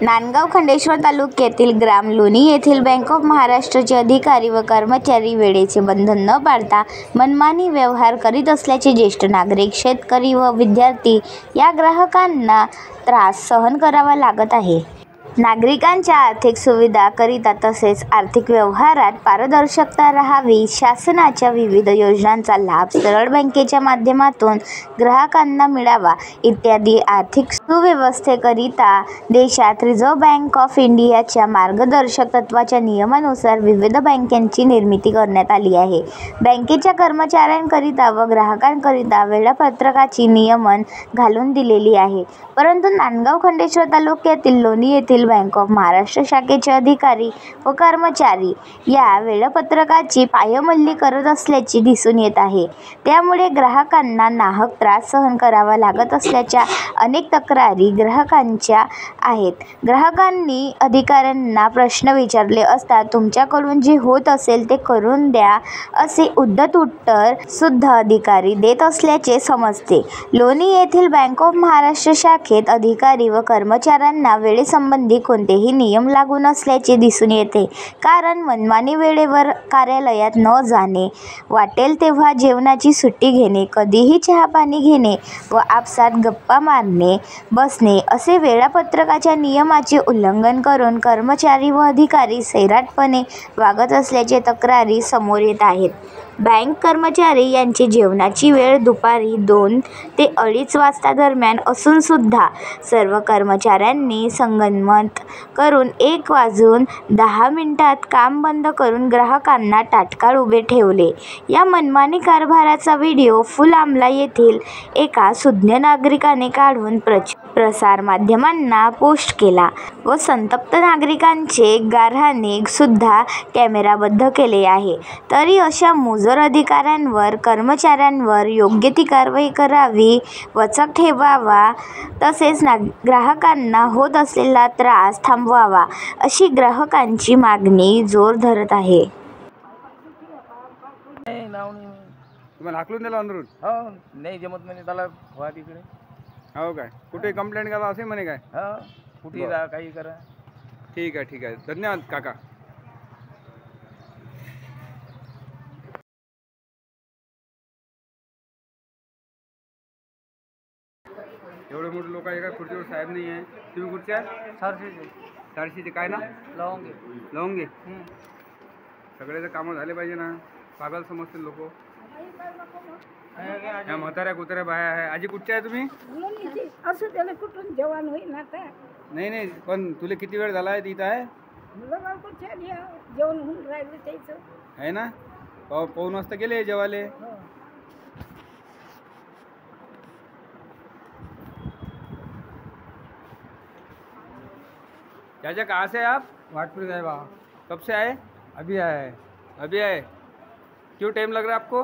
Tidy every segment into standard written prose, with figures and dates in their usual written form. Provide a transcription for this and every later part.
नांदगाव खंडेश्वर तालुक्यातील ग्राम लोणी येथील बँक ऑफ महाराष्ट्राचे अधिकारी व कर्मचारी वेळेचे बंधन न पाळता मनमानी व्यवहार करीत असल्याचे ज्येष्ठ नागरिक, शेतकरी व विद्यार्थी या ग्राहकांना त्रास सहन करावा लागत आहे. नागरिकांच्या आर्थिक सुविधाकरिता तसेच आर्थिक व्यवहारात पारदर्शकता राहावी, शासनाच्या विविध योजनांचा लाभ सरळ बँकेच्या माध्यमातून ग्राहकांना मिळावा इत्यादी आर्थिक सुव्यवस्थेकरिता देशात रिझर्व्ह बँक ऑफ इंडियाच्या मार्गदर्शक तत्त्वाच्या नियमानुसार विविध बँकांची निर्मिती करण्यात आली आहे. बँकेच्या कर्मचाऱ्यांकरिता व ग्राहकांकरिता वेळापत्रकाची नियमन घालून दिलेली आहे. परंतु नांदगाव खंडेश्वर तालुक्यातील लोणी येथील बँक ऑफ महाराष्ट्र शाखेचे अधिकारी व कर्मचारी या वेळापत्रकाची पायमल्ली करत असल्याचे दिसून येत आहे. त्यामुळे ग्राहकांना नाहक त्रास सहन करावा लागत असल्याच्या अनेक तक्रारी ग्राहकांच्या आहेत. ग्राहकांनी अधिकाऱ्यांना प्रश्न विचारले असता तुमच्याकडून जे होत असेल ते करून द्या असे उद्धट उत्तर सुद्धा अधिकारी देत असल्याचे समजते. लोणी येथील बँक ऑफ महाराष्ट्र शाखेत अधिकारी व कर्मचाऱ्यांना वेळेसंबंधी कोणतेही नियम लागू नसल्याचे दिसून येते. कारण मनमानी वेळेवर कार्यालयात न जाणे, वाटेल तेव्हा जेवणाची सुट्टी घेणे, कधीही चहापाणी घेणे व आपसात गप्पा मारणे, बसणे असे वेळापत्रकाच्या नियमाचे उल्लंघन करून कर्मचारी व अधिकारी सैराटपणे वागत असल्याचे तक्रारी समोर येत आहेत. बँक कर्मचारी यांची जेवणाची वेळ दुपारी 2 ते 2:30 वाजता दरम्यान असून सुद्धा सर्व कर्मचाऱ्यांनी संगनमत करून 1 वाजून 10 मिनिटात काम बंद करून ग्राहकांना तात्काळ उभे ठेवले. या मनमानी कारभाराचा व्हिडिओ फुलआमला येथील एका सुज्ञ नागरिकाने काढून प्रसारमाध्यमांना पोस्ट केला व संतप्त नागरिकांचे गाऱ्हाणे सुद्धा कॅमेराबद्ध केले आहे. तरी अशा मुजोर अधिकाऱ्यांवर, कर्मचाऱ्यांवर योग्य ती कारवाई करावी, वचक ठेवावा तसेच ग्राहकांना होत असलेला त्रास थांबवावा अशी ग्राहकांची मागणी जोर धरत आहे. तुम्हाला हाकलून दिला अंदरून? हो, नाही जमत म्हणे त्याला व्हा तिकडे. हो काय? कुठे कंप्लेंट करा असे म्हणे काय? हा, कुठे जा, काही करा. ठीक आहे. धन्यवाद काका. एवढे मोठे लोक आहे का? खुर्चीवर साहेब नाही आहे. तुम्ही कुठचे आहे? सारशीचे. काय ना? लवंगे. सगळ्याचे कामं झाले पाहिजे ना. पागल समजतील लोक. या म्हाताऱ्या कुत्र्या बाया आहे. आजी कुठचे आहे तुम्ही? असं त्याला कुठून जेवण होईल आता? नाही पण तुला किती वेळ झाला आहे इथं आहे? जेवण होऊन राहिलं त्याचं आहे ना. पाऊण वाजता गेले जेवाले. चाचा कहाँ से आप? वाटपुर गए वहाँ. कब से आए? अभी आए. अभी आए. क्यों टाइम लग रहा है आपको?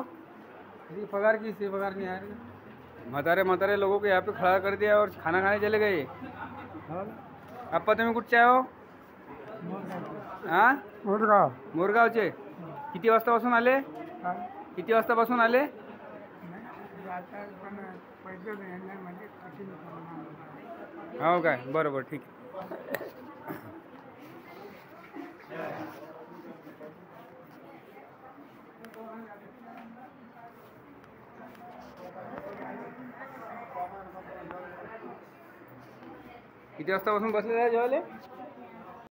पगार की से पगार नहीं आया. मतारे लोगों को यहाँ पे खड़ा कर दिया और खाना खाने चले गए. आप तुम्ही कुठचे आहे हो? हां, मोरगावचे. किती वाजतापासून आले? किती वाजतापासून आले? हो काय? बरोबर, ठीक. किती वाजतापासून बसले जेवायला?